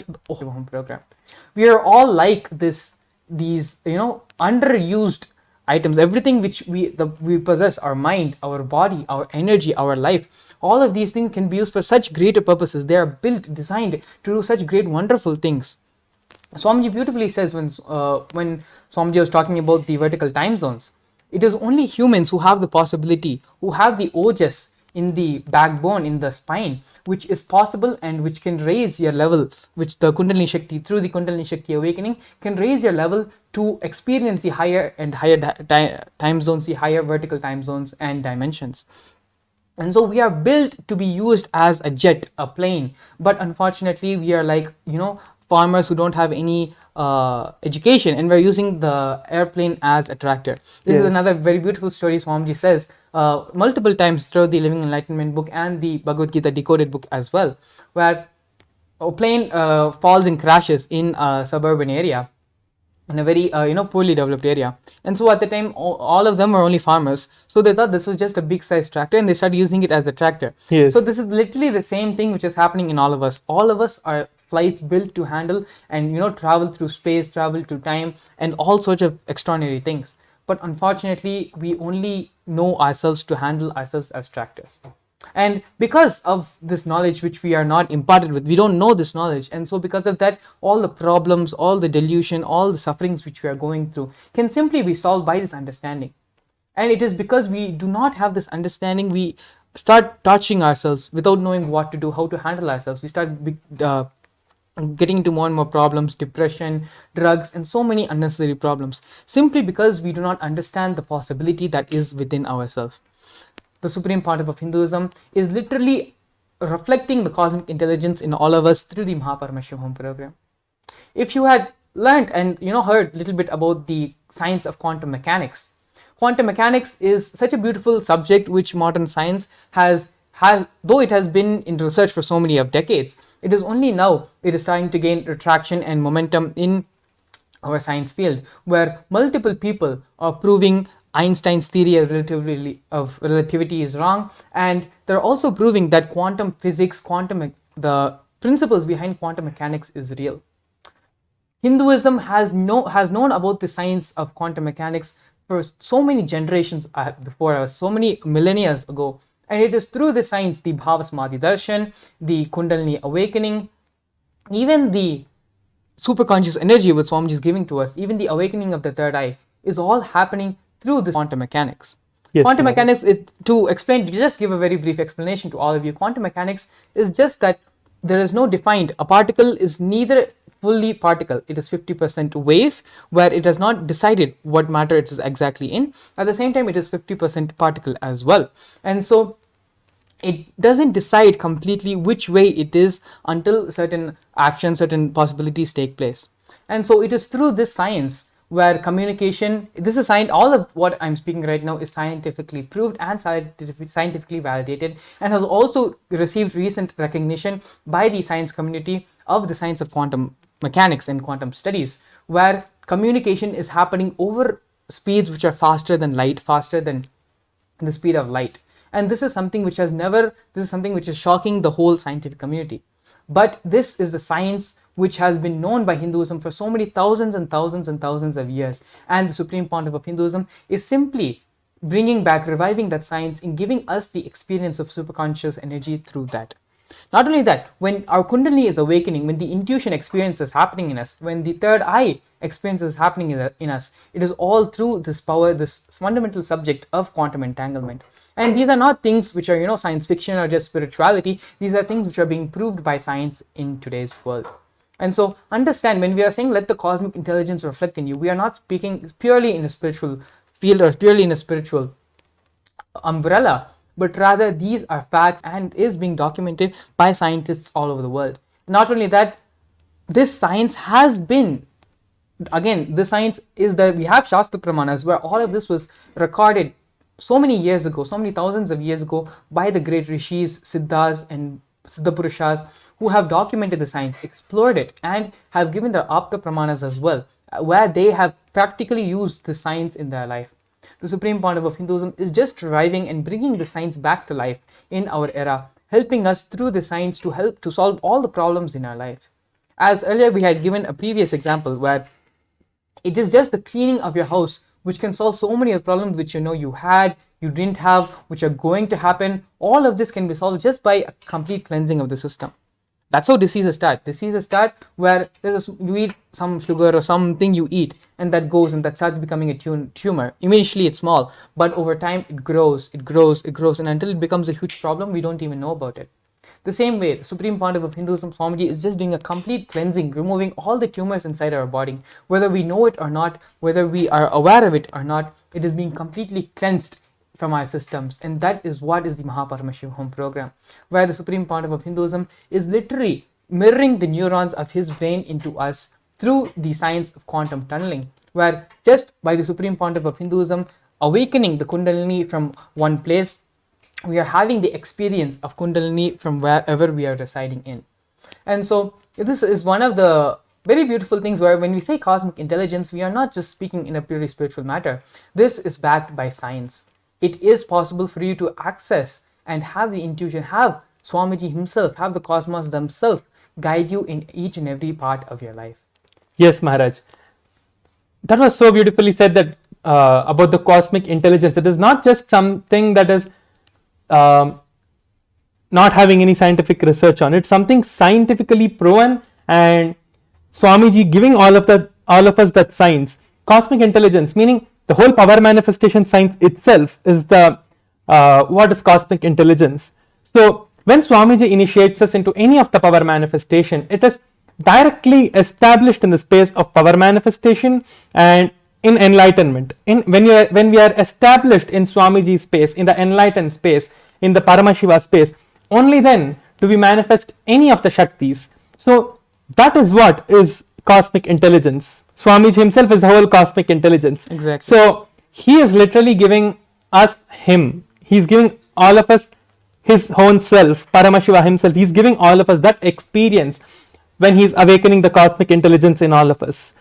the Home program. We are all like these underused items. Everything which we possess, our mind, our body, our energy, our life, all of these things can be used for such greater purposes. They are built, designed to do such great, wonderful things. Swamiji beautifully says when Swamiji was talking about the vertical time zones, it is only humans who have the possibility, who have the ojas in the backbone, in the spine, which is possible and which can raise your level, which the Kundalini Shakti, through the Kundalini Shakti awakening, can raise your level to experience the higher and higher time zones, the higher vertical time zones and dimensions. And so we are built to be used as a jet, a plane, but unfortunately we are like, farmers who don't have any education, and we're using the airplane as a tractor. This is another very beautiful story Swamiji says multiple times throughout the Living Enlightenment book and the Bhagavad Gita decoded book as well, where a plane falls and crashes in a suburban area, in a very poorly developed area. And so at the time all of them were only farmers, so they thought this was just a big size tractor and they started using it as a tractor. So this is literally the same thing which is happening in all of us. All of us are flights built to handle and travel through space, travel through time, and all sorts of extraordinary things. But unfortunately we only know ourselves to handle ourselves as tractors. And because of this knowledge which we are not imparted with, we don't know this knowledge, and so because of that, all the problems, all the delusion, all the sufferings which we are going through can simply be solved by this understanding. And it is because we do not have this understanding, we start touching ourselves without knowing what to do, how to handle ourselves. We start getting into more and more problems, depression, drugs, and so many unnecessary problems, simply because we do not understand the possibility that is within ourselves. The Supreme Pontiff of Hinduism is literally reflecting the cosmic intelligence in all of us through the Paramashivam program. If you had learned and heard a little bit about the science of quantum mechanics is such a beautiful subject which modern science has though it has been in research for so many of decades, it is only now it is starting to gain traction and momentum in our science field, where multiple people are proving Einstein's theory of relativity is wrong, and they're also proving that quantum physics, the principles behind quantum mechanics is real. Hinduism has known about the science of quantum mechanics for so many generations before us, so many millennia ago, and it is through the science, the Bhavasamadhi Darshan, the Kundalini awakening, even the superconscious energy which Swamiji is giving to us, even the awakening of the third eye, is all happening through this quantum mechanics. Quantum mechanics is, to explain, to just give a very brief explanation to all of you, quantum mechanics is just that there is no defined, a particle is neither fully particle, it is 50% wave, where it has not decided what matter it is exactly in. At the same time, it is 50% particle as well, and so it doesn't decide completely which way it is until certain actions, certain possibilities take place. And so it is through this science where communication, this is all of what I'm speaking right now is scientifically proved and scientifically validated, and has also received recent recognition by the science community of the science of quantum mechanics and quantum studies, where communication is happening over speeds which are faster than light, faster than the speed of light. And this is something which is shocking the whole scientific community. But this is the science which has been known by Hinduism for so many thousands and thousands and thousands of years. And the Supreme Pontiff of Hinduism is simply bringing back, reviving that science in giving us the experience of superconscious energy through that. Not only that, when our Kundalini is awakening, when the intuition experience is happening in us, when the third eye experience is happening in us, it is all through this power, this fundamental subject of quantum entanglement. And these are not things which are, science fiction or just spirituality. These are things which are being proved by science in today's world. And so understand, when we are saying let the cosmic intelligence reflect in you, we are not speaking purely in a spiritual field or purely in a spiritual umbrella, but rather these are facts and is being documented by scientists all over the world. Not only that, this science has been, again, the science is that we have Shastra Pramanas where all of this was recorded so many years ago, so many thousands of years ago by the great rishis, siddhas and siddhapurushas who have documented the science, explored it, and have given their Apta Pramanas as well, where they have practically used the science in their life. The Supreme Pontiff of Hinduism is just reviving and bringing the science back to life in our era, helping us through the science to help to solve all the problems in our life. As earlier we had given a previous example where it is just the cleaning of your house which can solve so many of the problems which you know you had, you didn't have, which are going to happen. All of this can be solved just by a complete cleansing of the system. That's how diseases start. Diseases start where you eat some sugar or something you eat, and that goes and that starts becoming a tumor. Initially it's small, but over time it grows, and until it becomes a huge problem, we don't even know about it. The same way, the Supreme Pontiff of Hinduism, Swamiji, is just doing a complete cleansing, removing all the tumors inside our body. Whether we know it or not, whether we are aware of it or not, it is being completely cleansed from our systems. And that is what is the Paramashivam program, where the Supreme Pontiff of Hinduism is literally mirroring the neurons of his brain into us through the science of quantum tunneling, where just by the Supreme Pontiff of Hinduism awakening the Kundalini from one place, we are having the experience of Kundalini from wherever we are residing in. And so this is one of the very beautiful things where when we say cosmic intelligence, we are not just speaking in a purely spiritual matter. This is backed by science. It is possible for you to access and have the intuition, have Swamiji himself, have the cosmos themselves guide you in each and every part of your life. Yes, Maharaj. That was so beautifully said that about the cosmic intelligence. It is not just something that is not having any scientific research on it. Something scientifically proven, and Swamiji giving all of us that science. Cosmic intelligence, meaning the whole power manifestation science itself is the what is cosmic intelligence. So when Swamiji initiates us into any of the power manifestation, it is directly established in the space of power manifestation and in enlightenment. When we are established in Swamiji's space, in the enlightened space, in the Paramashiva space, only then do we manifest any of the Shaktis. So that is what is cosmic intelligence. Swamiji himself is the whole cosmic intelligence. Exactly. So he is literally giving us him. He's giving all of us his own self, Paramashiva himself. He's giving all of us that experience when he's awakening the cosmic intelligence in all of us.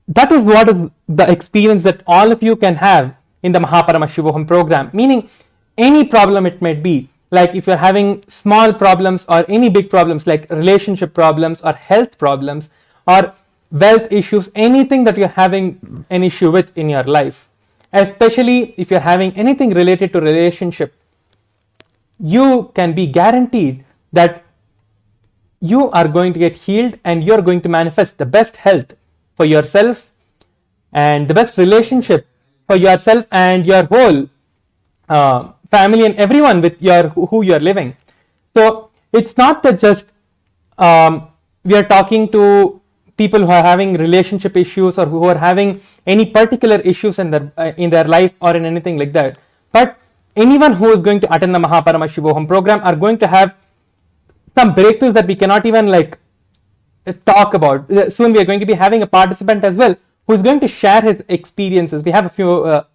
That is what is the experience that all of you can have in the Paramashivam program. Meaning, any problem it might be, like if you're having small problems or any big problems like relationship problems or health problems or wealth issues, anything that you're having an issue with in your life, especially if you're having anything related to relationship, you can be guaranteed that you are going to get healed and you're going to manifest the best health for yourself and the best relationship for yourself and your whole family and everyone with who you're living. So it's not that just we are talking to people who are having relationship issues or who are having any particular issues in their life or in anything like that, but anyone who is going to attend the Paramashivam program are going to have some breakthroughs that we cannot even talk about. Soon we are going to be having a participant as well who is going to share his experiences. We have a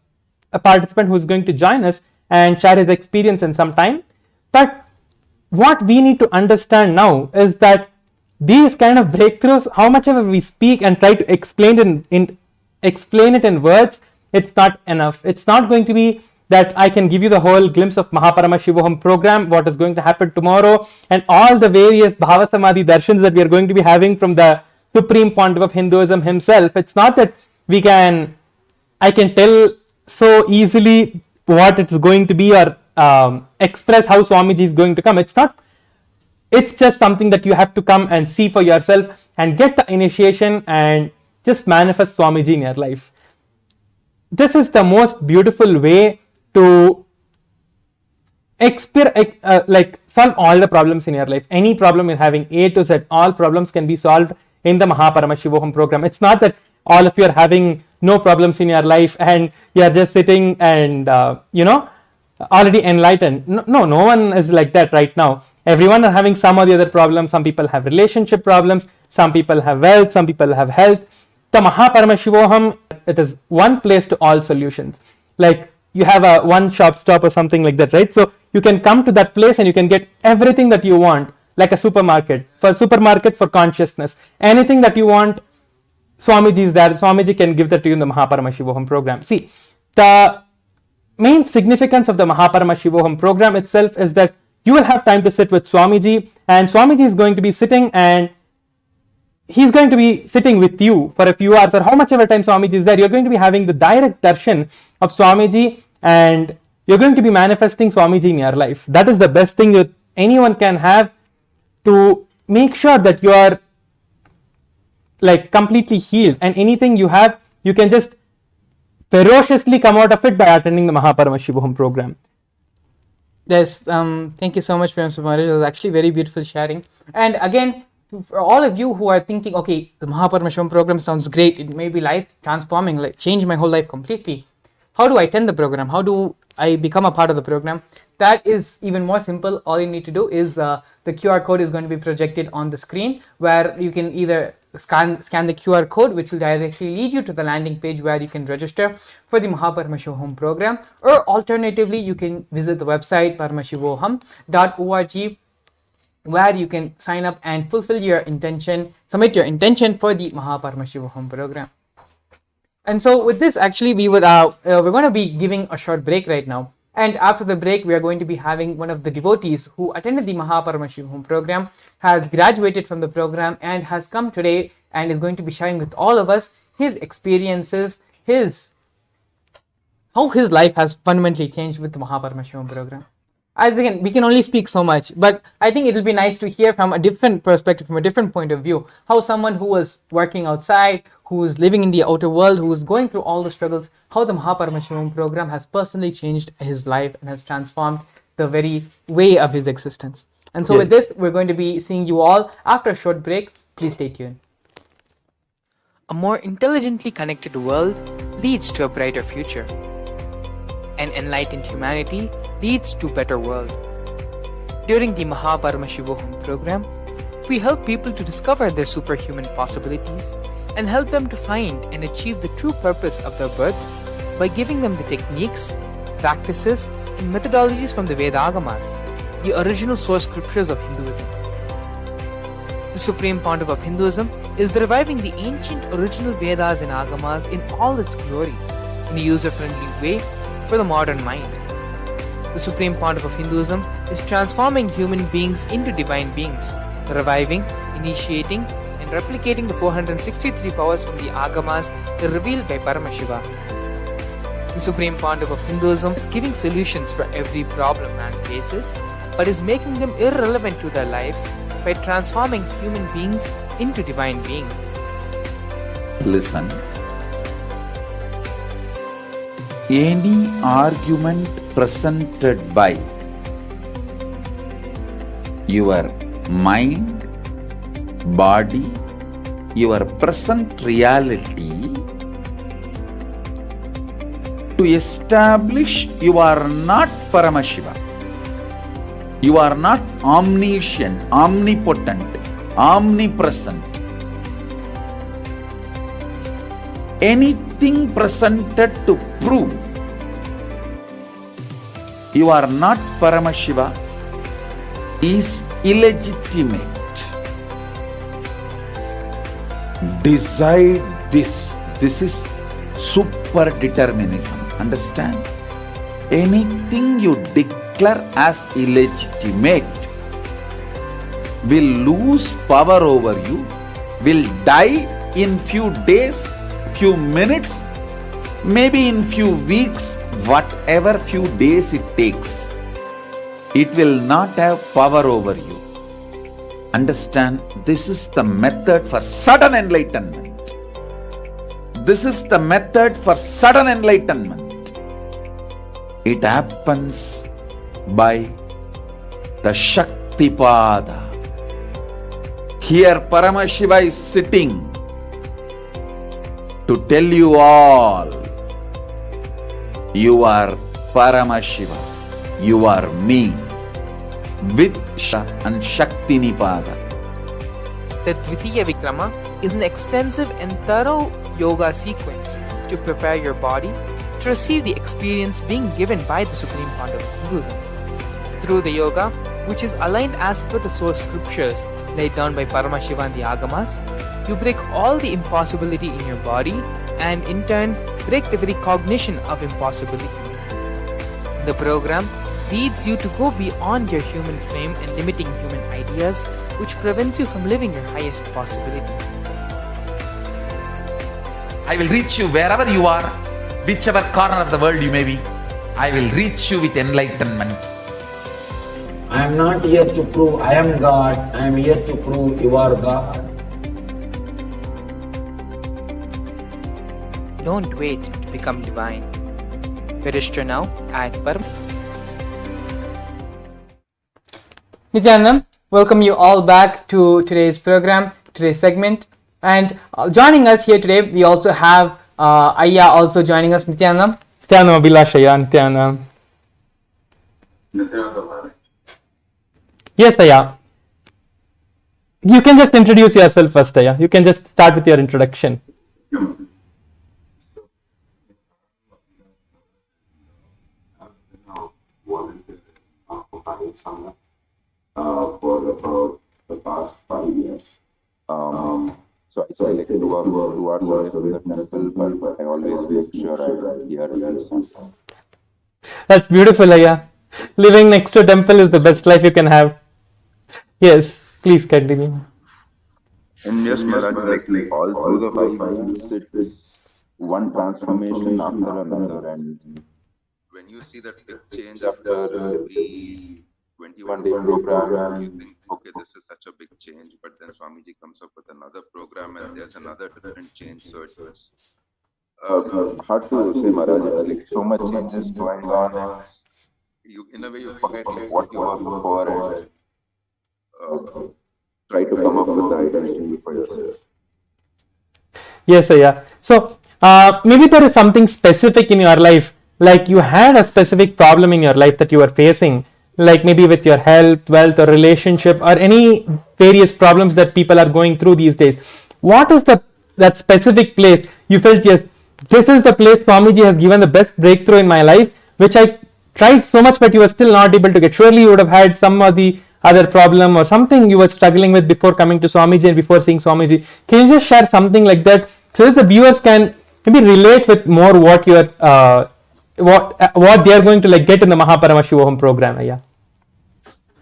participant who is going to join us and share his experience in some time. But what we need to understand now is that these kind of breakthroughs, how much ever we speak and try to explain it in words, it's not enough. It's not going to be that I can give you the whole glimpse of Paramashivam program, what is going to happen tomorrow, and all the various Bhava Samadhi darshans that we are going to be having from the Supreme Pontiff of Hinduism himself. It's not that I can tell so easily what it's going to be or express how Swamiji is going to come. It's not. It's just something that you have to come and see for yourself and get the initiation and just manifest Swamiji in your life. This is the most beautiful way to solve all the problems in your life. Any problem you're having, A to Z, all problems can be solved in the Paramashivam program. It's not that all of you are having no problems in your life and you're just sitting and already enlightened. No one is like that right now. Everyone are having some or the other problems. Some people have relationship problems, some people have wealth, some people have health. The Paramashivam, it is one place to all solutions. Like you have a one shop stop or something like that, right? So you can come to that place and you can get everything that you want, like a supermarket for consciousness. Anything that you want, Swamiji is there. Swamiji can give that to you in the Paramashivam program. See, the main significance of the Paramashivam program itself is that you will have time to sit with Swamiji, and Swamiji is going to be sitting and he's going to be sitting with you for a few hours, or how much ever time Swamiji is there, you're going to be having the direct darshan of Swamiji, and you're going to be manifesting Swamiji in your life. That is the best thing that anyone can have to make sure that you are like completely healed, and anything you have, you can just ferociously come out of it by attending the Paramashivam program. Yes, thank you so much, Paramashivam Maharaj. It was actually very beautiful sharing. And again, for all of you who are thinking, okay, the Paramashivam program sounds great, it may be life transforming, like change my whole life completely. How do I attend the program? How do I become a part of the program? That is even more simple. All you need to do is the QR code is going to be projected on the screen, where you can either scan the QR code, which will directly lead you to the landing page where you can register for the Paramashivam program, or alternatively you can visit the website paramashivoham.org, where you can sign up and fulfill your intention, submit your intention for the Paramashivam program. And so with this, actually, we're going to be giving a short break right now. And after the break, we are going to be having one of the devotees who attended the Paramashivam program, has graduated from the program, and has come today and is going to be sharing with all of us his experiences, how his life has fundamentally changed with the Paramashivam program. As again, we can only speak so much, but I think it will be nice to hear from a different perspective, from a different point of view, how someone who was working outside, who is living in the outer world, who is going through all the struggles, how the Paramashivam program has personally changed his life and has transformed the very way of his existence. And so with this, we're going to be seeing you all after a short break. Please stay tuned. A more intelligently connected world leads to a brighter future. An enlightened humanity leads to a better world. During the Paramashivam program, we help people to discover their superhuman possibilities and help them to find and achieve the true purpose of their birth by giving them the techniques, practices, and methodologies from the Vedagamas, the original source scriptures of Hinduism. The Supreme Pontiff of Hinduism is reviving the ancient original Vedas and Agamas in all its glory, in a user-friendly way for the modern mind. The Supreme Pontiff of Hinduism is transforming human beings into divine beings, reviving, initiating, and replicating the 463 powers from the Agamas revealed by Paramashiva. The Supreme Pontiff of Hinduism is giving solutions for every problem man faces, but is making them irrelevant to their lives by transforming human beings into divine beings. Listen. Any argument presented by your mind, body, your present reality to establish you are not Paramashiva, you are not omniscient, omnipotent, omnipresent. Anything presented to prove you are not Paramashiva is illegitimate. Decide this. This is super determinism. Understand? Anything you declare as illegitimate will lose power over you, will die in few days, few minutes, maybe in few weeks, whatever few days it takes. It will not have power over you. Understand, this is the method for sudden enlightenment. This is the method for sudden enlightenment. It happens by the Shaktipada. Here Paramashiva is sitting to tell you all, you are Paramashiva, you are me, with and Shakti Nipada. The Dvitiya Vikrama is an extensive and thorough yoga sequence to prepare your body to receive the experience being given by the Supreme Pontiff of Hinduism. Through the yoga, which is aligned as per the source scriptures laid down by Paramashiva and the Agamas, you break all the impossibility in your body and in turn break the very cognition of impossibility. The program leads you to go beyond your human frame and limiting human ideas which prevents you from living your highest possibility. I will reach you wherever you are, whichever corner of the world you may be. I will reach you with enlightenment. I am not here to prove I am God, I am here to prove you are God. Don't wait to become divine. Register now at Nithyananda, welcome you all back to today's program, today's segment. And joining us here today, we also have Ayya also joining us, Nithyananda. Nithyananda Abhilashaya, Nithyananda. Yes, Ayya. You can just introduce yourself first, Ayya. You can just start with your introduction. For about the past 5 years. So I like to work towards the temple, but I always make sure I hear and listen. That's beautiful, Ayya. Living next to a temple is the best life you can have. Yes, please continue. And yes, Maharaj, like all through the 5 years, it's one transformation after another. And when you see that big change after every 21-day program, you think, okay, this is such a big change, but then Swamiji comes up with another program and there's another different change. So it's hard to say, Maharaj. It's like so much changes going on, and you, in a way, you forget like what you were before and try to come up with the identity for yourself. Yes, Ayya. So maybe there is something specific in your life, like you had a specific problem in your life that you were facing, like maybe with your health, wealth, or relationship, or any various problems that people are going through these days. What is that specific place you felt, yes, this is the place Swamiji has given the best breakthrough in my life, which I tried so much but you were still not able to get. Surely you would have had some of the other problem or something you were struggling with before coming to Swamiji and before seeing Swamiji. Can you just share something like that so that the viewers can maybe relate with more what you are what they are going to like get in the Paramashivam program? Ayya.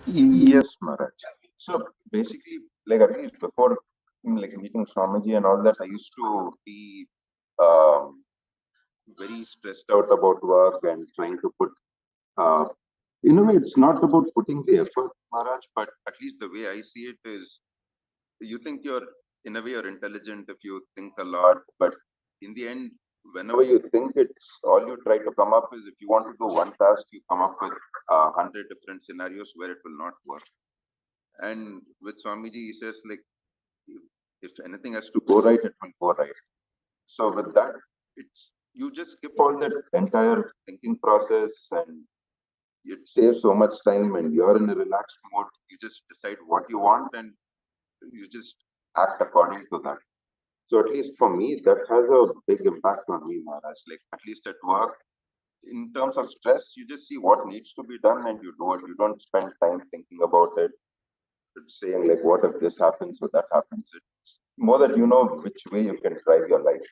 Yes, Maharaj. So basically, like at least before like meeting Swamiji and all that, I used to be very stressed out about work and trying to put in a way, it's not about putting the effort, Maharaj, but at least the way I see it is, you think in a way, you're intelligent if you think a lot, but in the end, whenever you think, it's all you try to come up is, if you want to do one task, you come up with 100 different scenarios where it will not work. And with Swamiji, he says, like, if anything has to go right, it will go right. So with that, you just skip all that entire thinking process, and it saves so much time, and you're in a relaxed mode. You just decide what you want and you just act according to that. So at least for me, that has a big impact on me, Maharaj. Like at least at work, in terms of stress, you just see what needs to be done and you do it. You don't spend time thinking about it. It's saying like, what if this happens or that happens? It's more that you know which way you can drive your life.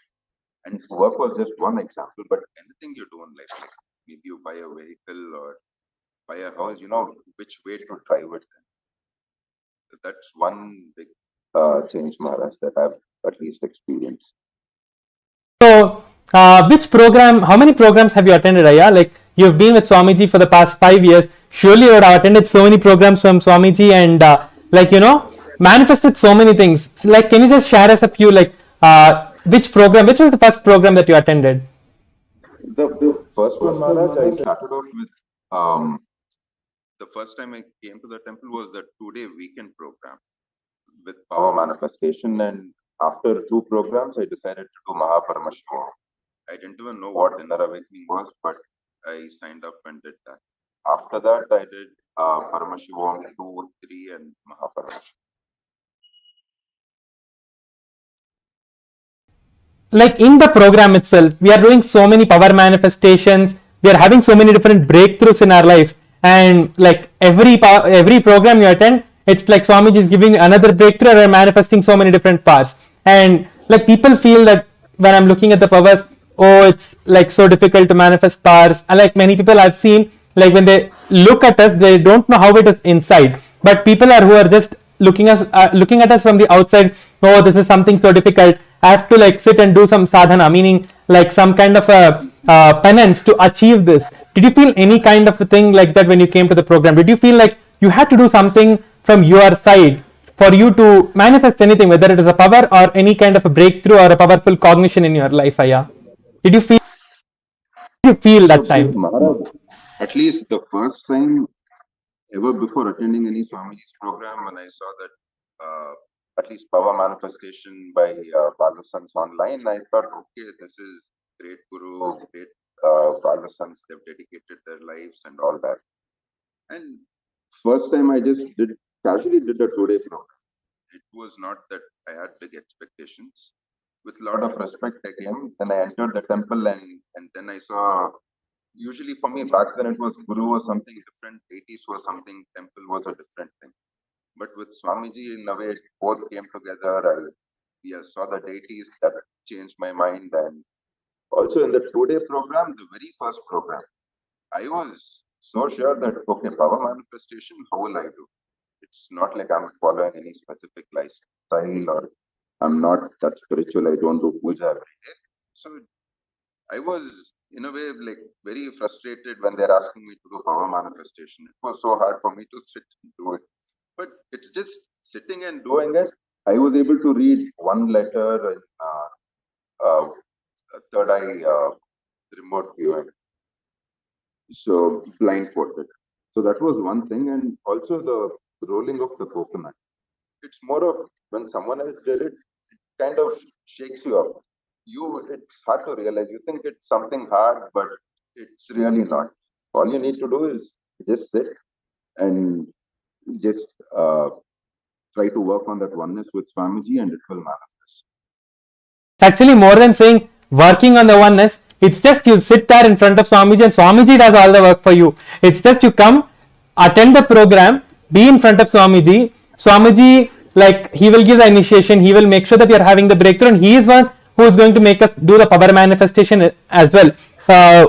And work was just one example, but anything you do in life, like maybe you buy a vehicle or buy a house, you know which way to drive it. That's one big change, Maharaj, that I've at least experienced. So, how many programs have you attended, Ayya? Like, you've been with Swamiji for the past 5 years. Surely you would have attended so many programs from Swamiji and, manifested so many things. Like, can you just share us a few, which was the first program that you attended? The first one, Maharaj, I started off with, the first time I came to the temple was the 2-day weekend program with power manifestation, and after 2 programs, I decided to do Paramashivam. I didn't even know what inner awakening was, but I signed up and did that. After that, I did Paramashivam 2, 3, and Paramashivam. Like in the program itself, we are doing so many power manifestations. We are having so many different breakthroughs in our lives, and like every program you attend, it's like Swamiji is giving another breakthrough and manifesting so many different paths. And like people feel that when I'm looking at the powers, oh, it's like so difficult to manifest powers. And like many people I've seen, like when they look at us, they don't know how it is inside. But people who are just looking at us from the outside, oh, this is something so difficult, I have to like sit and do some sadhana, meaning like some kind of a penance to achieve this. Did you feel any kind of a thing like that when you came to the program? Did you feel like you had to do something from your side for you to manifest anything, whether it is a power or any kind of a breakthrough or a powerful cognition in your life, Aya? Did you feel So, that time? Maharaj, at least the first time ever before attending any Swamiji's program, when I saw that at least power manifestation by Balasans online, I thought, okay, this is great Guru, great Balasans, they've dedicated their lives and all that. And first time I just casually did a 2-day program. It was not that I had big expectations. With a lot of respect I came, then I entered the temple and then I saw, usually for me back then it was Guru was something different, deities was something, temple was a different thing. But with Swamiji, in a way, both came together. I saw the deities, that changed my mind. And also in the 2-day program, the very first program, I was so sure that, okay, power manifestation, how will I do? It's not like I'm following any specific lifestyle or I'm not that spiritual. I don't do puja every day. So I was, in a way, like very frustrated when they're asking me to do power manifestation. It was so hard for me to sit and do it. But it's just sitting and doing it. I was able to read one letter in third eye remote viewing. So blindfolded. So that was one thing. And also the rolling of the coconut. It's more of when someone else did it, it kind of shakes you up. It's hard to realize. You think it's something hard, but it's really not. All you need to do is just sit and just try to work on that oneness with Swamiji and it will manifest. It's actually more than saying working on the oneness. It's just you sit there in front of Swamiji and Swamiji does all the work for you. It's just you come, attend the program, be in front of Swamiji. Swamiji, like, he will give the initiation, he will make sure that you are having the breakthrough, and he is one who is going to make us do the power manifestation as well.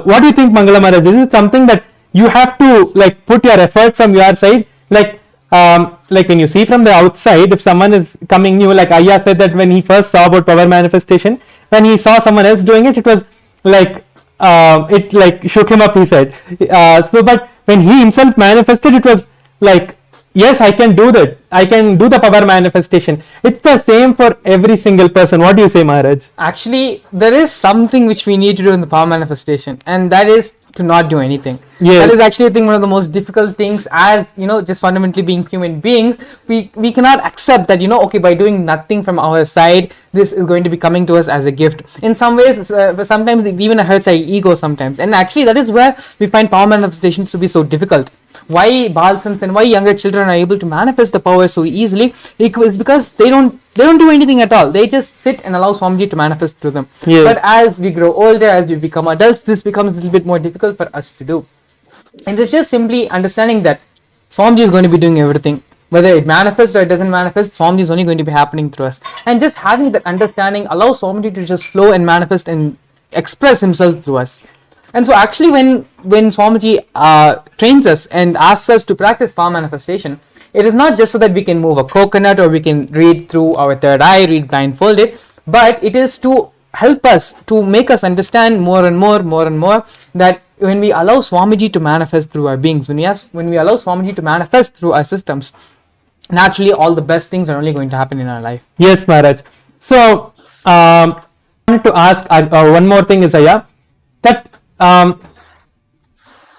What do you think, Mangala Maharaj? Is it something that you have to like put your effort from your side? Like when you see from the outside, if someone is coming new, like Aya said that when he first saw about power manifestation, when he saw someone else doing it, it was like it like shook him up, he said. But when he himself manifested, it was like, yes, I can do that. I can do the power manifestation. It's the same for every single person. What do you say, Maharaj? Actually, there is something which we need to do in the power manifestation, and that is to not do anything. Yes. That is actually, I think, one of the most difficult things. As you know, just fundamentally being human beings, we cannot accept that, okay, by doing nothing from our side, this is going to be coming to us as a gift. In some ways, sometimes it even hurts our ego sometimes, and actually that is where we find power manifestations to be so difficult. Why Balsans and why younger children are able to manifest the power so easily is because they don't do anything at all. They just sit and allow Swamiji to manifest through them. Yeah. But as we grow older, as we become adults, this becomes a little bit more difficult for us to do. And it's just simply understanding that Swamiji is going to be doing everything. Whether it manifests or it doesn't manifest, Swamiji is only going to be happening through us. And just having that understanding allows Swamiji to just flow and manifest and express himself through us. And so actually when Swamiji trains us and asks us to practice power manifestation, it is not just so that we can move a coconut or we can read through our third eye, read blindfolded, but it is to help us, to make us understand more and more that when we allow Swamiji to manifest through our beings, when we allow Swamiji to manifest through our systems, naturally all the best things are only going to happen in our life. Yes, Maharaj. So, I wanted to ask one more thing, is that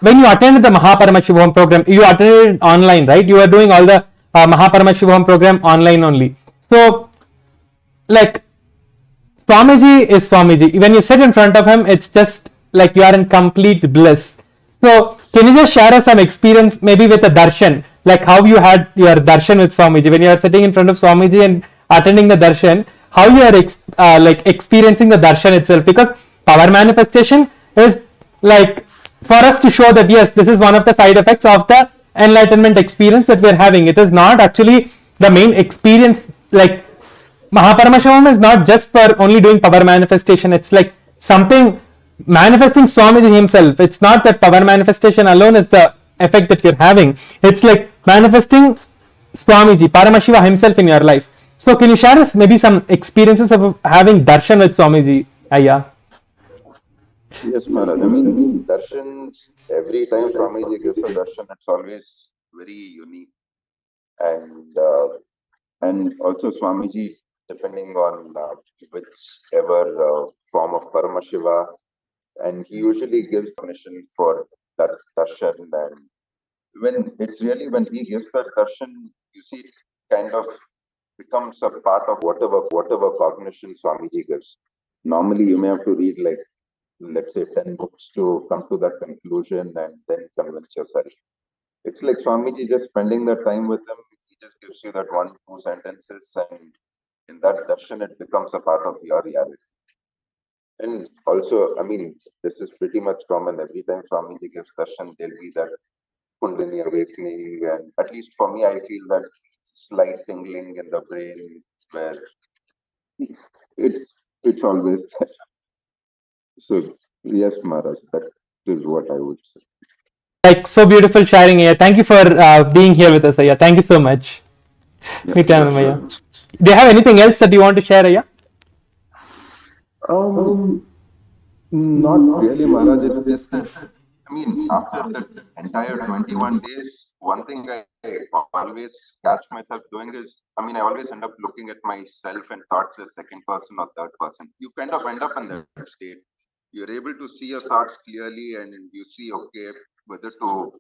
when you attended the Paramashivam program, you attended it online, right? You were doing all the Paramashivam program online only. So, like, Swamiji is Swamiji. When you sit in front of him, it's just like you are in complete bliss. So, can you just share us some experience, maybe with a darshan, like how you had your darshan with Swamiji, when you are sitting in front of Swamiji and attending the darshan, how you are like experiencing the darshan itself? Because power manifestation is like for us to show that yes, this is one of the side effects of the enlightenment experience that we are having. It is not actually the main experience. Like Paramashivam is not just for only doing power manifestation. It's like something manifesting Swamiji himself. It's not that power manifestation alone is the effect that you're having. It's like manifesting Swamiji, Paramashiva himself in your life. So can you share us maybe some experiences of having darshan with Swamiji, Ayya? Yes, Maharaj. I mean, darshans, every time Swamiji gives a darshan, it's always very unique. And also Swamiji, depending on whichever form of Paramashiva, and he usually gives permission for that darshan. And when he gives that darshan, you see, it kind of becomes a part of whatever cognition Swamiji gives. Normally, you may have to read like, let's say, 10 books to come to that conclusion and then convince yourself. It's like Swamiji just spending that time with him. He just gives you that one, two sentences, and in that darshan, it becomes a part of your reality. And also, I mean, this is pretty much common. Every time Swamiji gives darshan, there'll be that Kundalini awakening, and at least for me, I feel that slight tingling in the brain where it's always there. So yes, Maharaj, that is what I would say. Like, so beautiful sharing, Ayya. Thank you for being here with us, Ayya. Thank you so much. Yeah, Nithyananda, sure. Ayya. Do you have anything else that you want to share, Ayya? Not really, Maharaj. It's just that, I mean, after the entire 21 days, one thing I always catch myself doing is, I mean, I always end up looking at myself and thoughts as second person or third person. You kind of end up in that state. You're able to see your thoughts clearly, and you see, okay, whether to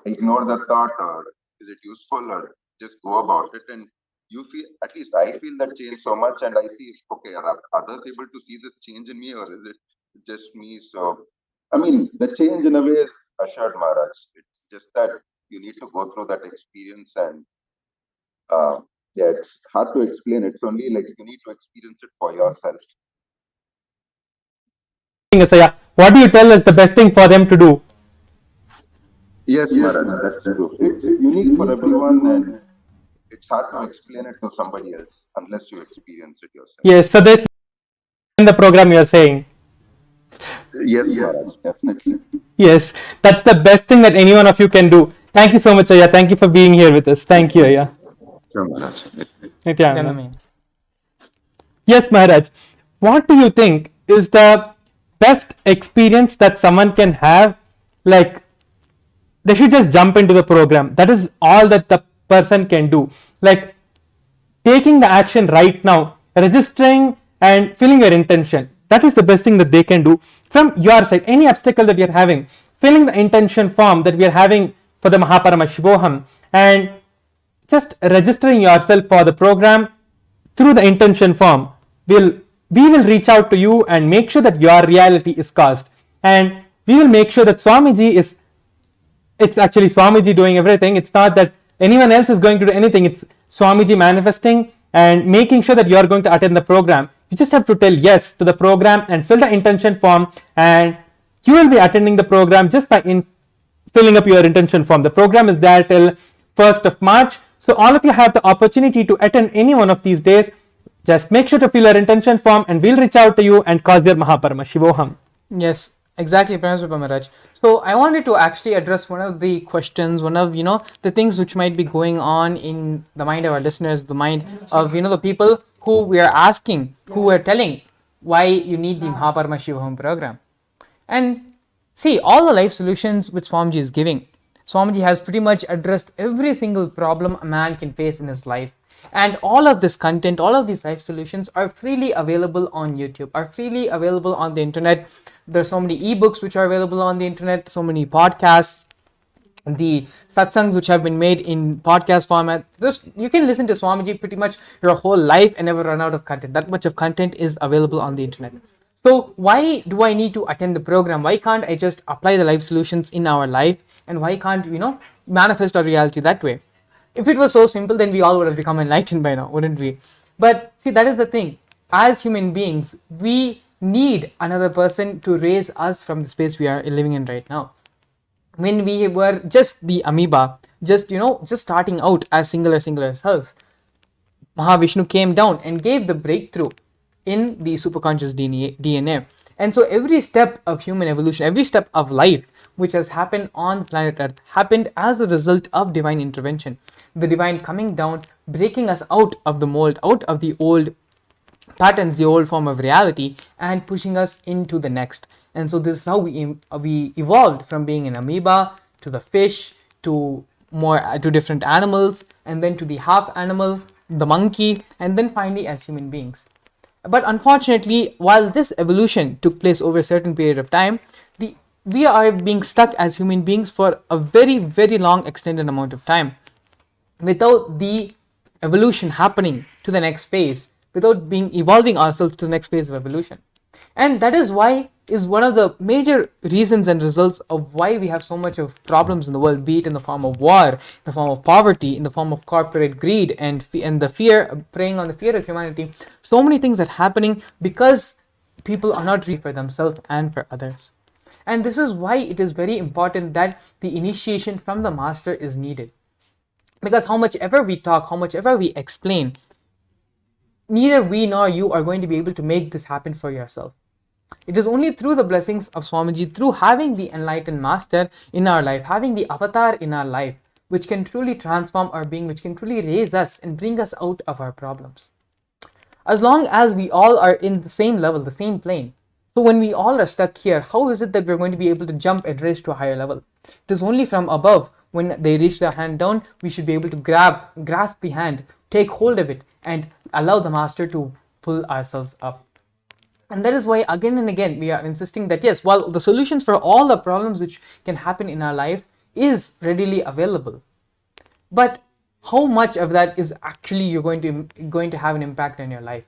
ignore the thought, or is it useful, or just go about it. And you feel, at least I feel that change so much, and I see, okay, are others able to see this change in me, or is it just me? So, I mean, the change in a way is assured, Maharaj. It's just that you need to go through that experience, and uh, yeah, it's hard to explain. It's only like you need to experience it for yourself. Ayya, what do you tell is the best thing for them to do? Yes, Maharaj, that's true. It's unique for everyone, and it's hard to explain it to somebody else unless you experience it yourself. Yes, so this in the program you are saying. Yes, Maharaj, definitely. Yes, that's the best thing that any one of you can do. Thank you so much, Ayya. Thank you for being here with us. Thank you, Ayya. Sure, Maharaj. Nithyananda. Then, Yes, Maharaj. What do you think is the best experience that someone can have? Like, they should just jump into the program. That is all that the person can do. Like, taking the action right now, registering and filling your intention. That is the best thing that they can do from your side. Any obstacle that you're having, filling the intention form that we are having for the Paramashivam, and just registering yourself for the program through the intention form. We will reach out to you and make sure that your reality is caused, and we will make sure that Swamiji is, it's actually Swamiji doing everything. It's not that anyone else is going to do anything. It's Swamiji manifesting and making sure that you are going to attend the program. You just have to tell yes to the program and fill the intention form, and you will be attending the program just by filling up your intention form. The program is there till 1st of March. So all of you have the opportunity to attend any one of these days. Just make sure to fill your intention form, and we'll reach out to you and cause your Paramashivam. yes, exactly, Paramashivam Maharaj. So I wanted to actually address one of the questions, one of the things which might be going on in the mind of our listeners, the mind of the people who we are asking, who we are telling why you need the Paramashivam program. And see, all the life solutions which Swamiji is giving, Swamiji has pretty much addressed every single problem a man can face in his life. And all of this content, all of these life solutions are freely available on YouTube, are freely available on the internet. There's so many ebooks which are available on the internet, so many podcasts, the satsangs which have been made in podcast format. You can listen to Swamiji pretty much your whole life and never run out of content. That much of content is available on the internet. So why do I need to attend the program? Why can't I just apply the life solutions in our life? And why can't manifest our reality that way? If it was so simple, then we all would have become enlightened by now, wouldn't we? But see, that is the thing. As human beings, we need another person to raise us from the space we are living in right now. When we were just the amoeba, just starting out as singular cells, Mahavishnu came down and gave the breakthrough in the superconscious DNA, And so every step of human evolution, every step of life which has happened on planet Earth happened as a result of divine intervention. The divine coming down, breaking us out of the mold, out of the old patterns, the old form of reality, and pushing us into the next. And so this is how we evolved from being an amoeba to the fish to to different animals, and then to the half animal, the monkey, and then finally as human beings. But unfortunately, while this evolution took place over a certain period of time, we are being stuck as human beings for a very, very long extended amount of time without the evolution happening to the next phase, without being evolving ourselves to the next phase of evolution. And that is why is one of the major reasons and results of why we have so much of problems in the world, be it in the form of war, in the form of poverty, in the form of corporate greed, and the fear, preying on the fear of humanity. So many things are happening because people are not ready for themselves and for others. And this is why it is very important that the initiation from the master is needed. Because how much ever we talk, how much ever we explain, neither we nor you are going to be able to make this happen for yourself. It is only through the blessings of Swamiji, through having the enlightened master in our life, having the avatar in our life, which can truly transform our being, which can truly raise us and bring us out of our problems. As long as we all are in the same level, the same plane. So when we all are stuck here, how is it that we're going to be able to jump and raise to a higher level? It is only from above. When they reach their hand down, we should be able to grasp the hand, take hold of it, and allow the master to pull ourselves up. And that is why again and again we are insisting that yes, while the solutions for all the problems which can happen in our life is readily available, but how much of that is actually you're going to have an impact on your life,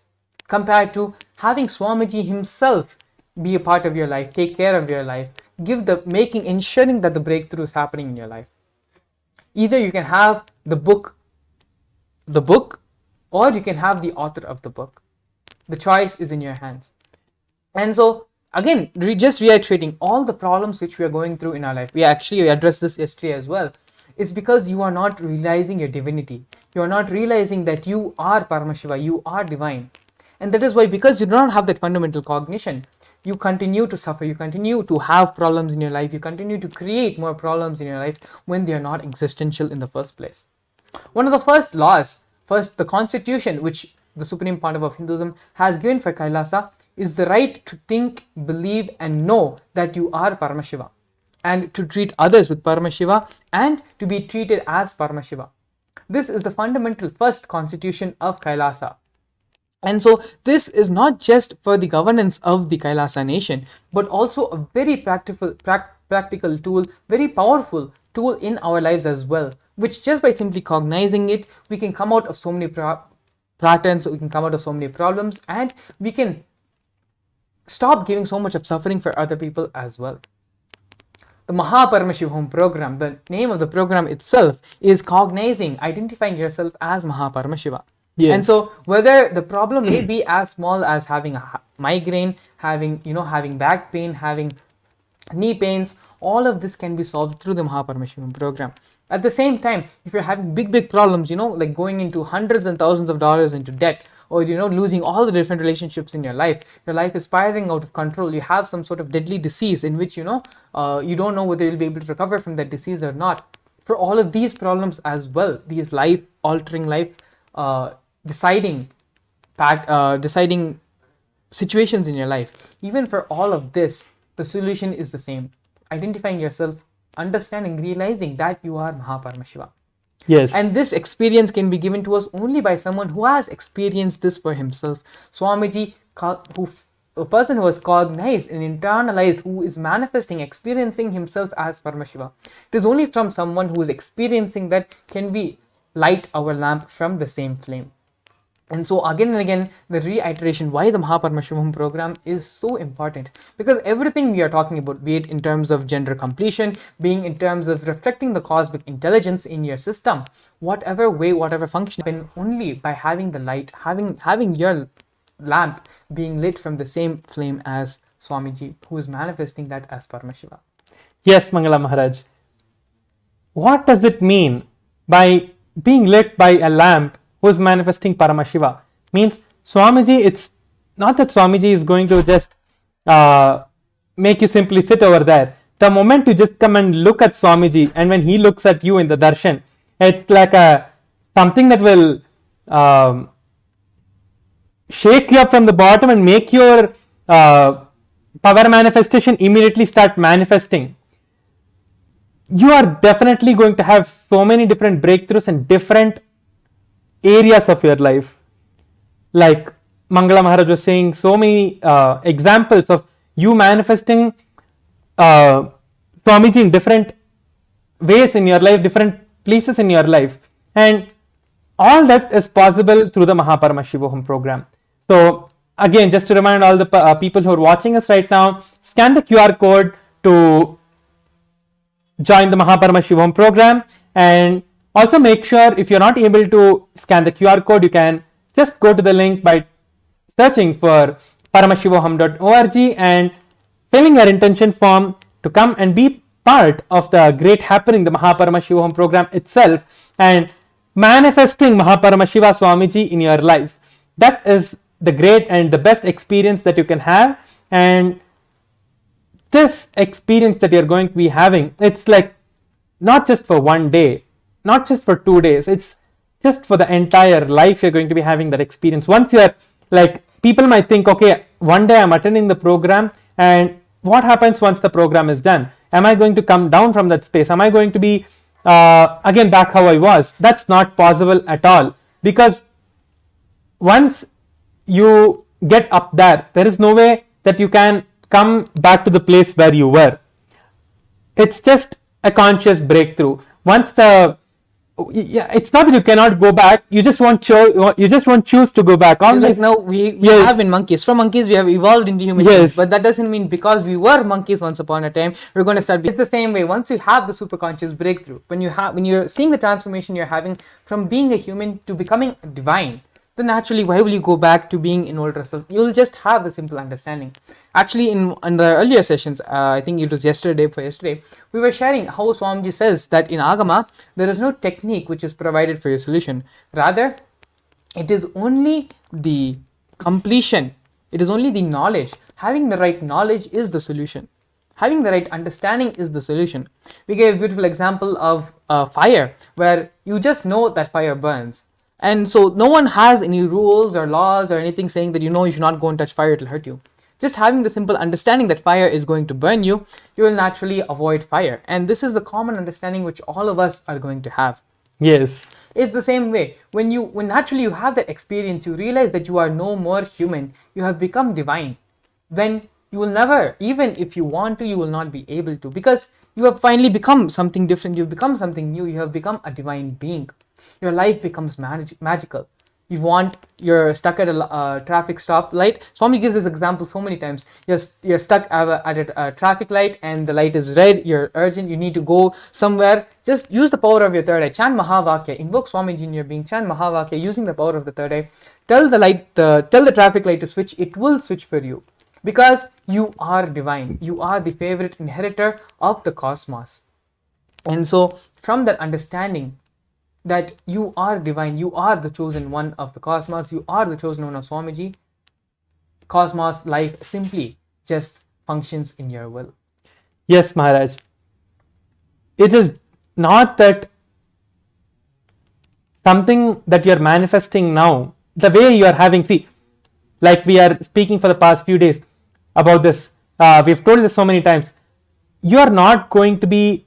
compared to having Swamiji himself be a part of your life, take care of your life, ensuring that the breakthrough is happening in your life. Either you can have the book, or you can have the author of the book. The choice is in your hands. And so again, just reiterating all the problems which we are going through in our life, we actually addressed this yesterday as well. It's because you are not realizing your divinity. You are not realizing that you are Paramashiva, you are divine. And that is why, because you do not have that fundamental cognition, you continue to suffer, you continue to have problems in your life, you continue to create more problems in your life when they are not existential in the first place. One of the first laws, the constitution which the Supreme Pontiff of Hinduism has given for Kailasa is the right to think, believe, and know that you are Paramashiva, and to treat others with Paramashiva and to be treated as Paramashiva. This is the fundamental first constitution of Kailasa. And so this is not just for the governance of the Kailasa nation, but also a very practical tool, very powerful tool in our lives as well, which just by simply cognizing it, we can come out of so many patterns, we can come out of so many problems, and we can stop giving so much of suffering for other people as well. The Paramashivam program, the name of the program itself is identifying yourself as Paramashiva. Yes. And so whether the problem may be as small as having a migraine, having back pain, having knee pains, all of this can be solved through the Paramashivam program. At the same time, if you're having big problems, like going into hundreds and thousands of dollars into debt, or losing all the different relationships in your life is spiraling out of control, you have some sort of deadly disease in which you don't know whether you'll be able to recover from that disease or not. For all of these problems as well, these life altering, life deciding situations in your life, even for all of this, the solution is the same: identifying yourself, understanding, realizing that you are Paramashiva. Yes. And this experience can be given to us only by someone who has experienced this for himself. Swamiji, a person who has cognized and internalized, who is manifesting, experiencing himself as Paramashiva. It is only from someone who is experiencing that can we light our lamp from the same flame. And so again and again, the reiteration why the Paramashivam program is so important, because everything we are talking about, be it in terms of gender completion, being in terms of reflecting the cosmic intelligence in your system, whatever way, whatever function, only by having the light, having your lamp being lit from the same flame as Swamiji, who is manifesting that as Paramashiva. Yes, Mangala Maharaj. What does it mean by being lit by a lamp who is manifesting Paramashiva? Means Swamiji, it's not that Swamiji is going to just make you simply sit over there. The moment you just come and look at Swamiji, and when he looks at you in the darshan, it's like something that will shake you up from the bottom and make your power manifestation immediately start manifesting. You are definitely going to have so many different breakthroughs in different areas of your life. Like Mangala Maharaj was saying, so many examples of you manifesting Swamiji in different ways in your life, different places in your life, and all that is possible through the Paramashivam program. So again, just to remind all the people who are watching us right now, scan the QR code to join the Paramashivam program, and also make sure if you're not able to scan the QR code, you can just go to the link by searching for paramashivoham.org and filling your intention form to come and be part of the great happening, the Paramashivam program itself, and manifesting Paramashiva Swamiji in your life. That is the great and the best experience that you can have. And this experience that you're going to be having, it's like not just for one day, not just for 2 days, it's just for the entire life you're going to be having that experience. Once you're like, people might think, okay, one day I'm attending the program, and what happens once the program is done? Am I going to come down from that space? Am I going to be again back how I was? That's not possible at all, because once you get up there, there is no way that you can come back to the place where you were. It's just a conscious breakthrough. Once it's not that you cannot go back, you just won't choose to go back. It's like now we have been monkeys. From monkeys we have evolved into human beings, but that doesn't mean because we were monkeys once upon a time we're going to start being. It's the same way. Once you have the superconscious breakthrough, when you're seeing the transformation you're having from being a human to becoming divine, then naturally why will you go back to being an older self? You'll just have the simple understanding. Actually, in the earlier sessions, I think it was yesterday, we were sharing how Swamiji says that in Agama, there is no technique which is provided for your solution. Rather, it is only the completion, it is only the knowledge. Having the right knowledge is the solution. Having the right understanding is the solution. We gave a beautiful example of fire, where you just know that fire burns. And so no one has any rules or laws or anything saying that you should not go and touch fire, it will hurt you. Just having the simple understanding that fire is going to burn you, you will naturally avoid fire. And this is the common understanding which all of us are going to have. Yes. It's the same way. When naturally you have that experience, you realize that you are no more human, you have become divine. Then you will never, even if you want to, you will not be able to, because you have finally become something different, you've become something new, you have become a divine being. Your life becomes magical. You're stuck at a traffic stop light. Swami gives this example so many times. You're stuck at a traffic light and the light is red, you're urgent, you need to go somewhere. Just use the power of your third eye. Chant Mahavakya, invoke Swamiji in your being, chant Mahavakya using the power of the third eye. Tell the traffic light to switch, it will switch for you. Because you are divine. You are the favorite inheritor of the cosmos. And so from that understanding that you are divine, you are the chosen one of the cosmos, you are the chosen one of Swamiji, cosmos life simply just functions in your will. Yes, Maharaj. It is not that something that you are manifesting now, the way you are having, see, like we are speaking for the past few days about this, we've told this so many times, you are not going to be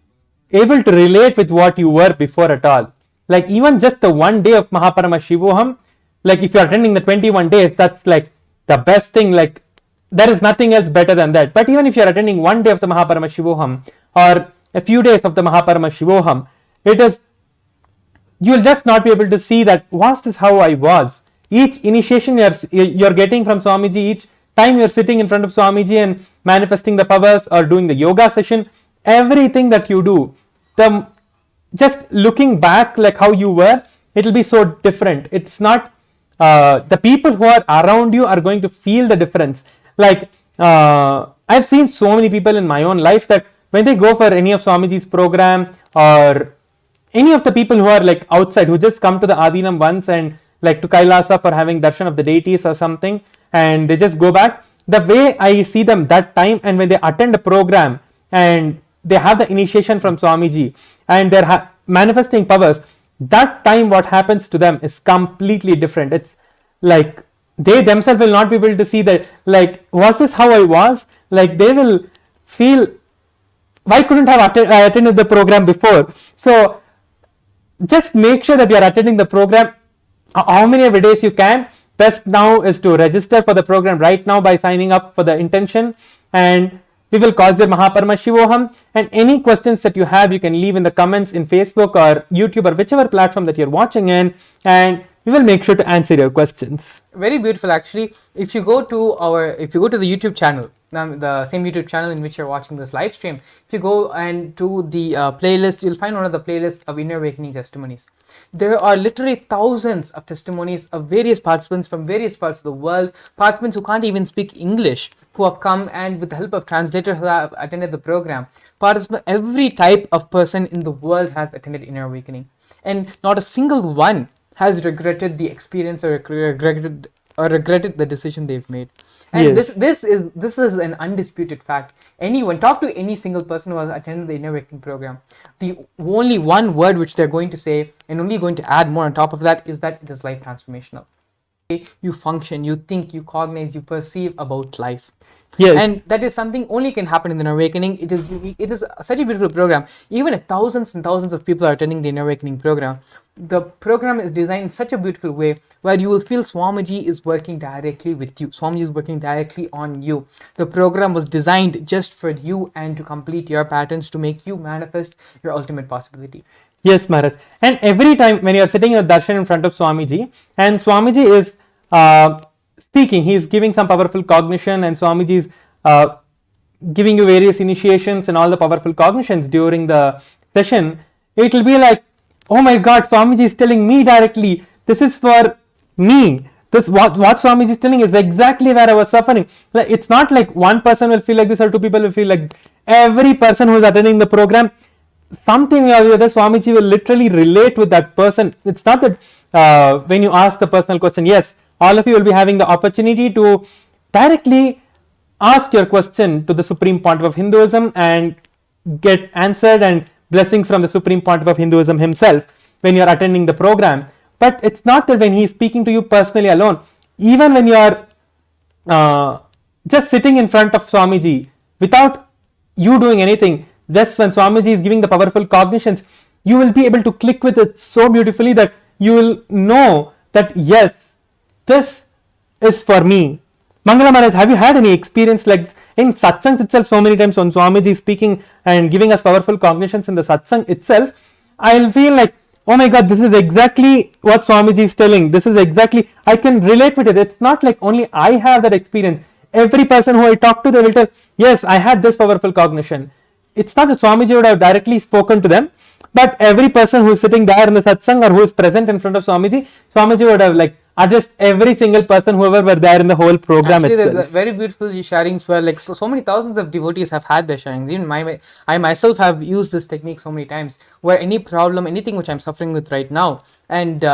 able to relate with what you were before at all. Like even just the 1 day of Paramashivoham, like if you are attending the 21 days, that's like the best thing, like there is nothing else better than that. But even if you are attending 1 day of the Paramashivoham or a few days of the Paramashivoham, you will just not be able to see that, was this how I was? Each initiation you're getting from Swamiji, each time you're sitting in front of Swamiji and manifesting the powers or doing the yoga session, everything that you do, just looking back like how you were, it will be so different. It's not, the people who are around you are going to feel the difference. Like I've seen so many people in my own life that when they go for any of Swamiji's program, or any of the people who are like outside, who just come to the Adinam once and like to Kailasa for having darshan of the deities or something, and they just go back, the way I see them that time, and when they attend a program and they have the initiation from Swamiji and they're manifesting powers, that time what happens to them is completely different. It's like they themselves will not be able to see that, like, was this how I was? Like, they will feel, why couldn't I have attended the program before? So just make sure that you are attending the program how many every days you can. Best now is to register for the program right now by signing up for the intention, and we will cause your Paramashivam. And any questions that you have, you can leave in the comments in Facebook or YouTube or whichever platform that you're watching in, and we will make sure to answer your questions. Very beautiful, actually. If you go to the YouTube channel, the same YouTube channel in which you're watching this live stream, if you go and to the playlist, you'll find one of the playlists of Inner Awakening testimonies. There are literally thousands of testimonies of various participants from various parts of the world, participants who can't even speak English, who have come and with the help of translators who have attended the program. Every type of person in the world has attended Inner Awakening, and not a single one has regretted the experience or regretted the decision they've made. And Yes. this is an undisputed fact. Anyone, talk to any single person who has attended the Inner Awakening program. The only one word which they're going to say, and only going to add more on top of that, is that it is life transformational. You function, you think, you cognize, you perceive about life. Yes. And that is something only can happen in the Inner Awakening. It is such a beautiful program. Even if thousands and thousands of people are attending the Inner Awakening program, the program is designed in such a beautiful way where you will feel Swamiji is working directly with you. Swamiji is working directly on you. The program was designed just for you and to complete your patterns, to make you manifest your ultimate possibility. Yes, Maharaj. And every time when you are sitting in a darshan in front of Swamiji, and Swamiji is speaking, he is giving some powerful cognition, and Swamiji is giving you various initiations and all the powerful cognitions during the session, it will be like, oh my God, Swamiji is telling me directly, this is for me. This what Swamiji is telling is exactly where I was suffering. Like, it's not like one person will feel like this or two people will feel like this. Every person who is attending the program, something or the other, Swamiji will literally relate with that person. It's not that when you ask the personal question, yes, all of you will be having the opportunity to directly ask your question to the Supreme Pontiff of Hinduism and get answered and blessings from the Supreme Pontiff of Hinduism himself when you are attending the program. But it's not that when he is speaking to you personally alone, even when you are just sitting in front of Swamiji without you doing anything, just when Swamiji is giving the powerful cognitions, you will be able to click with it so beautifully that you will know that yes, this is for me. Mangala Maharaj, have you had any experience like this? In satsangs itself, so many times when Swamiji is speaking and giving us powerful cognitions in the satsang itself, I'll feel like, oh my God, this is exactly what Swamiji is telling. This is exactly, I can relate with it. It's not like only I have that experience. Every person who I talk to, they will tell, yes, I had this powerful cognition. It's not that Swamiji would have directly spoken to them, but every person who is sitting there in the satsang or who is present in front of Swamiji, Swamiji would have like addressed every single person, whoever were there in the whole program. Actually, itself. there's very beautiful sharings where like so many thousands of devotees have had their sharings. Even I myself have used this technique so many times, where any problem, anything which I'm suffering with right now, and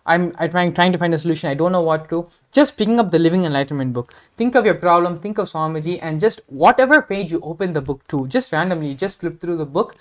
I'm trying to find a solution, I don't know what to, just picking up the Living Enlightenment book, think of your problem, think of Swamiji, and just whatever page you open the book to, just randomly just flip through the book,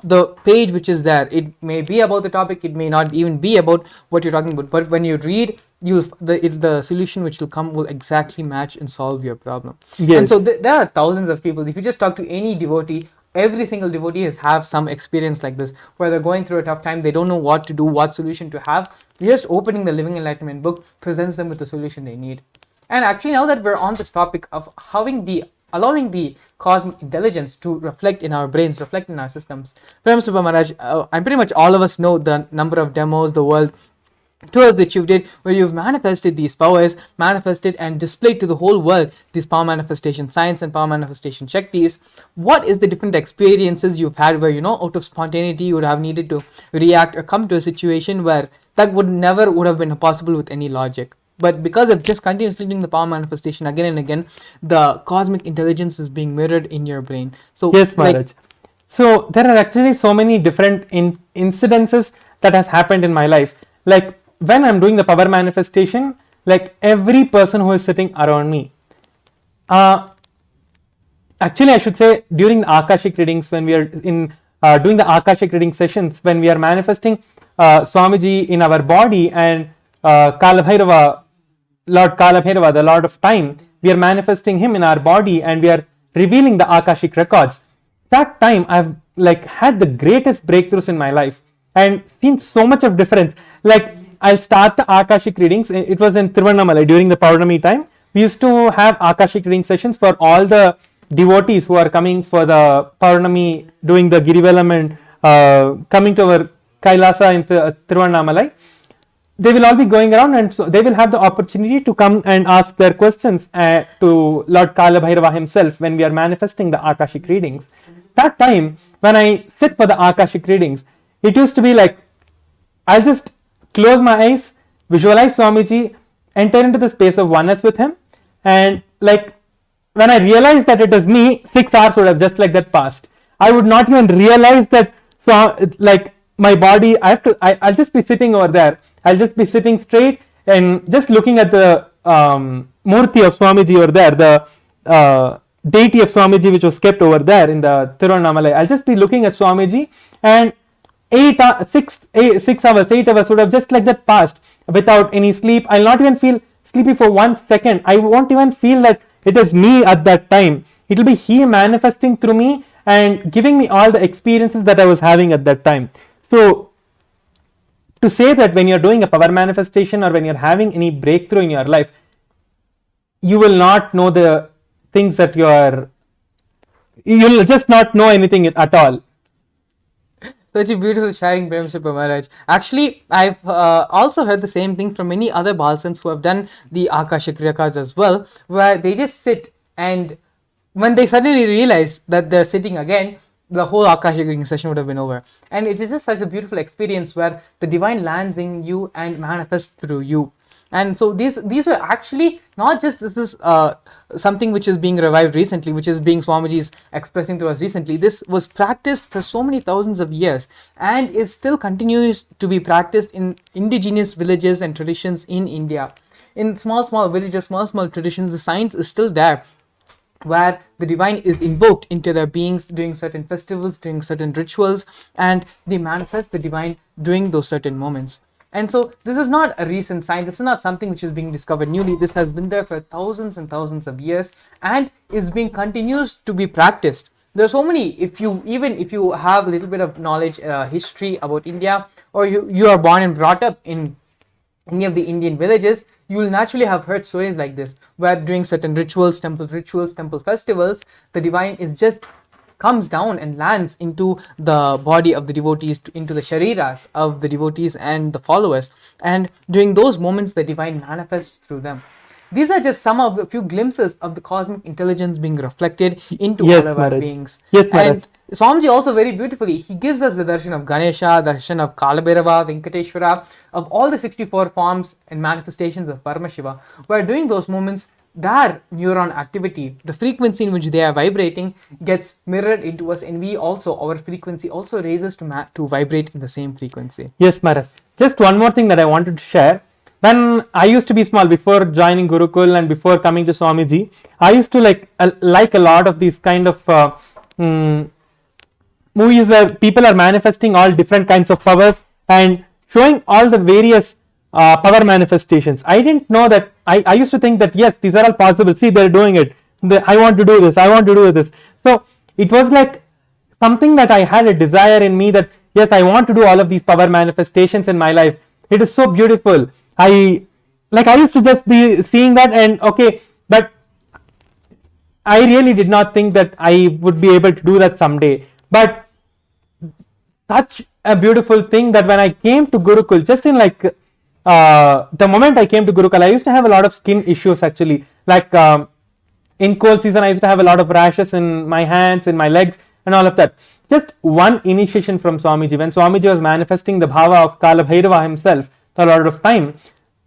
the page which is there, it may be about the topic, it may not even be about what you're talking about, but when you read, the solution which will come will exactly match and solve your problem. Yes. And so there are thousands of people. If you just talk to any devotee, every single devotee has have some experience like this, where they're going through a tough time, they don't know what to do, what solution to have. Just opening the Living Enlightenment book presents them with the solution they need. And actually, now that we're on this topic of allowing the cosmic intelligence to reflect in our brains, reflect in our systems, Paramashivam Maharaj, I'm pretty much all of us know the number of demos, the world tours that you did, where you've manifested these powers, manifested and displayed to the whole world these power manifestation science and power manifestation shaktis. What is the different experiences you've had where, out of spontaneity, you would have needed to react or come to a situation where that would have been possible with any logic? But because of just continuously doing the power manifestation again and again, the cosmic intelligence is being mirrored in your brain. So yes, Maharaj. So there are actually so many different incidences that has happened in my life. Like when I'm doing the power manifestation, like every person who is sitting around me, Uh, Actually, I should say during the Akashic readings, when we are in doing the Akashic reading sessions, when we are manifesting Swamiji in our body and Kalabhairava, Lord Kalabhairava, the Lord of Time, we are manifesting him in our body and we are revealing the Akashic records. That time I've like had the greatest breakthroughs in my life and seen so much of difference. Like I'll start the Akashic readings. It was in Tiruvannamalai during the Paurnami time. We used to have Akashic reading sessions for all the devotees who are coming for the Paurnami, doing the Girivalam and coming to our Kailasa in Tiruvannamalai. They will all be going around and so they will have the opportunity to come and ask their questions to Lord Kalabhairava himself when we are manifesting the Akashic readings. That time when I sit for the Akashic readings, it used to be like I'll just close my eyes, visualize Swamiji, enter into the space of oneness with him, and like when I realized that it is me, 6 hours would have just like that passed. I would not even realize that. So like my body, I'll just be sitting over there. I'll just be sitting straight and just looking at the Murti of Swamiji over there, the deity of Swamiji which was kept over there in the Tiruvannamalai. I'll just be looking at Swamiji and 6 hours, 8 hours would have just like that passed without any sleep. I'll not even feel sleepy for 1 second. I won't even feel that it is me at that time. It will be he manifesting through me and giving me all the experiences that I was having at that time. So to say that when you're doing a power manifestation or when you're having any breakthrough in your life, you will not know the things that you'll just not know anything at all. Such a beautiful sharing, Paramashivam Maharaj. Actually, I've also heard the same thing from many other Balsans who have done the Akashic records as well, where they just sit and when they suddenly realize that they're sitting again, the whole Akashic reading session would have been over. And it is just such a beautiful experience where the divine lands in you and manifests through you. And so these are actually not just this is something which is being revived recently, which is being Swamiji's expressing to us recently. This was practiced for so many thousands of years and is still continues to be practiced in indigenous villages and traditions in India. In small villages, small traditions, the science is still there, where the divine is invoked into their beings during certain festivals, during certain rituals, and they manifest the divine during those certain moments. And so this is not a recent science. This is not something which is being discovered newly. This has been there for thousands and thousands of years and is being continues to be practiced. There are so many, if you have a little bit of knowledge, history about India, or you are born and brought up in any of the Indian villages, you will naturally have heard stories like this, where during certain rituals, temple festivals, the divine is just comes down and lands into the body of the devotees, into the shariras of the devotees and the followers. And during those moments, the divine manifests through them. These are just some of a few glimpses of the cosmic intelligence being reflected into all of our beings. Yes, Maharaj. And Swamiji also very beautifully, he gives us the darshan of Ganesha, the darshan of Kalabhairava, Venkateshwara, of all the 64 forms and manifestations of Paramashiva, where during those moments, their neuron activity, the frequency in which they are vibrating, gets mirrored into us, and we also, our frequency also raises to vibrate in the same frequency. Yes, Maharaj. Just one more thing that I wanted to share. When I used to be small, before joining Gurukul and before coming to Swamiji, I used to like a lot of these kind of movies where people are manifesting all different kinds of powers and showing all the various power manifestations. I didn't know that. I used to think that yes, these are all possible. See, they're doing it. I want to do this. I want to do this. So it was like something that I had a desire in me that yes, I want to do all of these power manifestations in my life. It is so beautiful. I used to just be seeing that and okay, but I really did not think that I would be able to do that someday. But such a beautiful thing that when I came to Gurukul, just in like the moment I came to Gurukul, I used to have a lot of skin issues actually. Like in cold season, I used to have a lot of rashes in my hands, in my legs, and all of that. Just one initiation from Swamiji, when Swamiji was manifesting the bhava of Kalabhairava himself, the Lord of Time,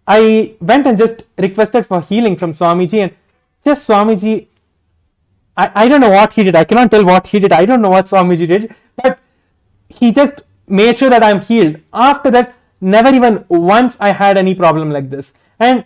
I went and just requested for healing from Swamiji, and just Swamiji, I don't know what he did. I cannot tell what he did. I don't know what Swamiji did, but he just made sure that I'm healed. After that, never even once I had any problem like this. And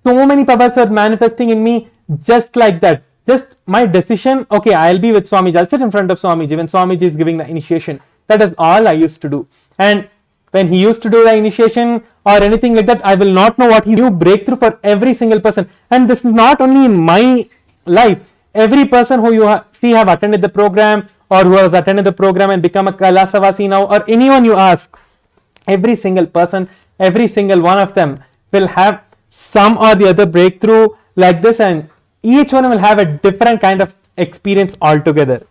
so many powers were manifesting in me Just like that. Just my decision, okay, I'll be with Swamiji, I'll sit in front of Swamiji when Swamiji is giving the initiation. That is all I used to do. And when he used to do the initiation or anything like that, I will not know what he knew. Breakthrough for every single person. And this is not only in my life. Every person who you see have attended the program or who has attended the program and become a Kailasavasi now, or anyone you ask, every single person, every single one of them will have some or the other breakthrough like this, and each one will have a different kind of experience altogether.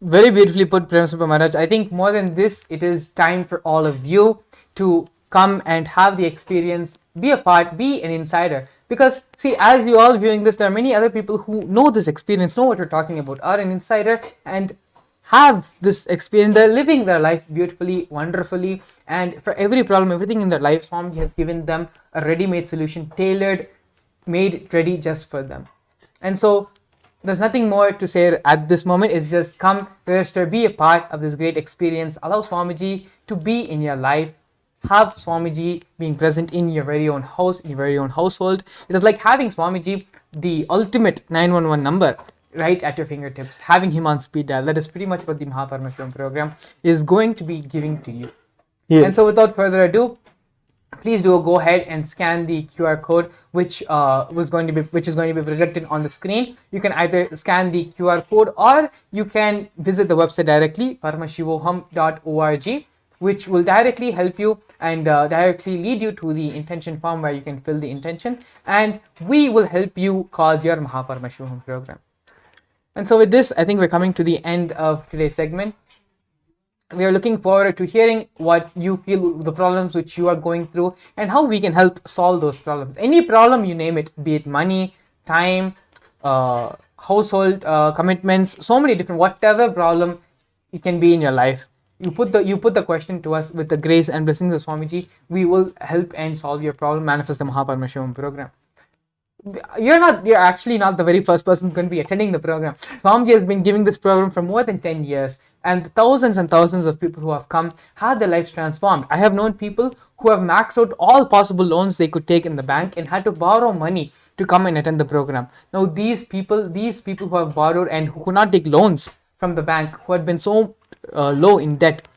Very beautifully put, Paramashivam Maharaj. I think more than this, it is time for all of you to come and have the experience, be a part, be an insider. Because, see, as you all viewing this, there are many other people who know this experience, know what we're talking about, are an insider and have this experience. They're living their life beautifully, wonderfully, and for every problem, everything in their life, Swami has given them a ready-made solution, tailored, made ready just for them. And so there's nothing more to say at this moment. It's just come, register, be a part of this great experience. Allow Swamiji to be in your life. Have Swamiji being present in your very own house, in your very own household. It is like having Swamiji, the ultimate 911 number, right at your fingertips. Having him on speed dial. That is pretty much what the Paramashivam program is going to be giving to you. Yes. And so without further ado, please do go ahead and scan the QR code which is going to be projected on the screen. You can either scan the QR code or you can visit the website directly, paramashivoham.org, which will directly help you and directly lead you to the intention form where you can fill the intention, and we will help you cause your Paramashivam program. And so with this, I think we're coming to the end of today's segment. We are looking forward to hearing what you feel, the problems which you are going through, and how we can help solve those problems. Any problem, you name it, be it money, time, household commitments, so many different, whatever problem it can be in your life. You put the question to us with the grace and blessings of Swamiji. We will help and solve your problem, manifest the Paramashivam program. You're actually not the very first person who's going to be attending the program. Swamiji has been giving this program for more than 10 years, and thousands of people who have come had their lives transformed. I have known people who have maxed out all possible loans they could take in the bank and had to borrow money to come and attend the program. Now these people who have borrowed and who could not take loans from the bank, who had been so low in debt,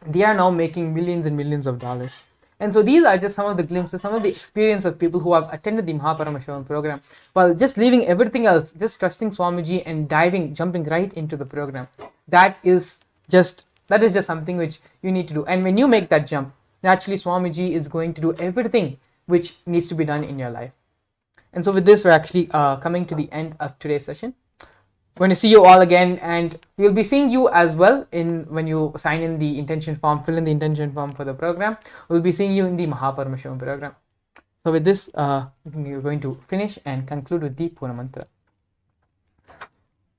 they are now making millions and millions of dollars. And so these are just some of the glimpses, some of the experience of people who have attended the Paramashivam program, while just leaving everything else, just trusting Swamiji and jumping right into the program. That is just something which you need to do. And when you make that jump, naturally Swamiji is going to do everything which needs to be done in your life. And so with this, we're actually coming to the end of today's session. We're going to see you all again, and we'll be seeing you as well when you sign in the intention form, fill in the intention form for the program. We'll be seeing you in the Paramashivam program. So with this, we're going to finish and conclude with the Purna Mantra.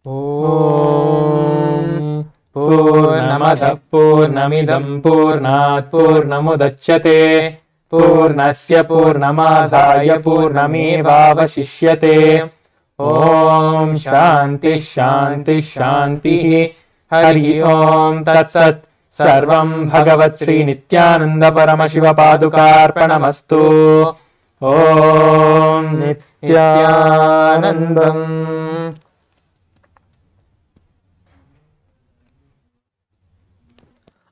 Om Purnamadav Purnamidam Purnat Purnamudachyate Purnasya Purnamadaya Purnamevavashishyate. Om Shanti Shanti Shanti. Hari Om Tat Sat. Sarvam Bhagavat Sri Nithyananda Paramashiva Padukarpanamastu. Om Nithyanandam.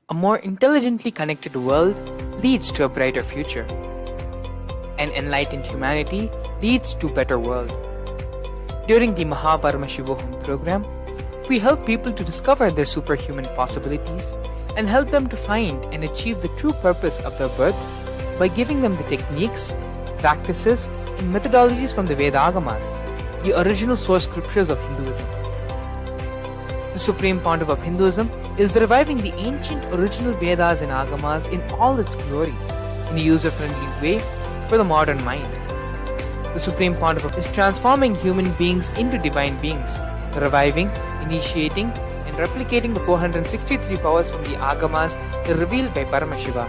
A more intelligently connected world leads to a brighter future. An enlightened humanity leads to a better world. During the Paramashivam program, we help people to discover their superhuman possibilities and help them to find and achieve the true purpose of their birth by giving them the techniques, practices, and methodologies from the Vedagamas, the original source scriptures of Hinduism. The Supreme Pontiff of Hinduism is reviving the ancient original Vedas and Agamas in all its glory, in a user-friendly way for the modern mind. The Supreme Pontiff is transforming human beings into divine beings, reviving, initiating, and replicating the 463 powers from the Agamas revealed by Paramashiva.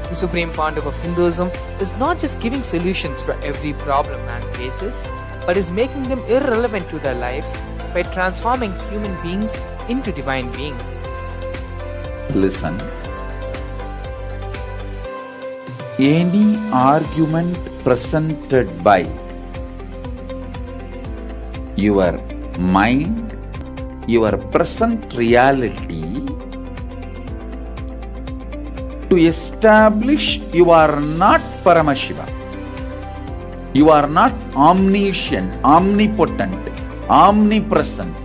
The Supreme Pontiff of Hinduism is not just giving solutions for every problem man faces, but is making them irrelevant to their lives by transforming human beings into divine beings. Listen. Any argument presented by your mind, your present reality, to establish you are not Paramashiva. You are not omniscient, omnipotent, omnipresent.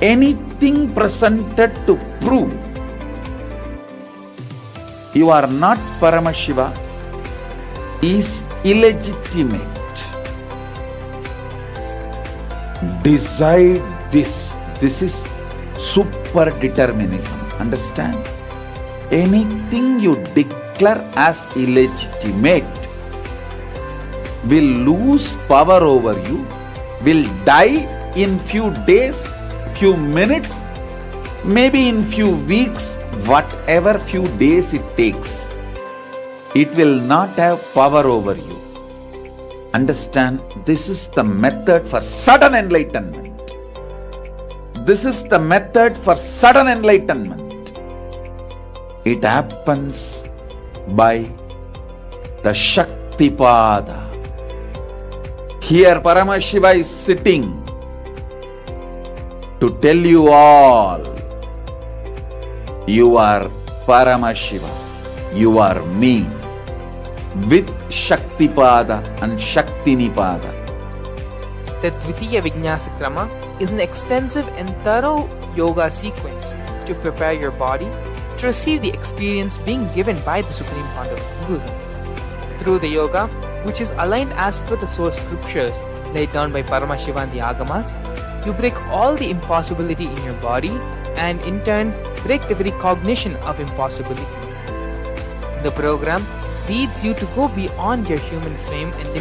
Anything presented to prove you are not Paramashiva is illegitimate. Decide this. This is super determinism. Understand? Anything you declare as illegitimate will lose power over you, will die in few days, few minutes, maybe in few weeks, whatever few days it takes. It will not have power over you. Understand? This is the method for sudden enlightenment. This is the method for sudden enlightenment. It happens by the Shaktipada. Here Paramashiva is sitting to tell you all, you are Paramashiva, you are me, with Shaktipada and Shaktinipada. The Dvitiya Vijnasa Krama is an extensive and thorough yoga sequence to prepare your body to receive the experience being given by the Supreme Founder of Buddhism. Through the yoga, which is aligned as per the source scriptures laid down by Paramashiva and the Agamas, you break all the impossibility in your body and in turn break the very cognition of impossibility. The program leads you to go beyond your human frame and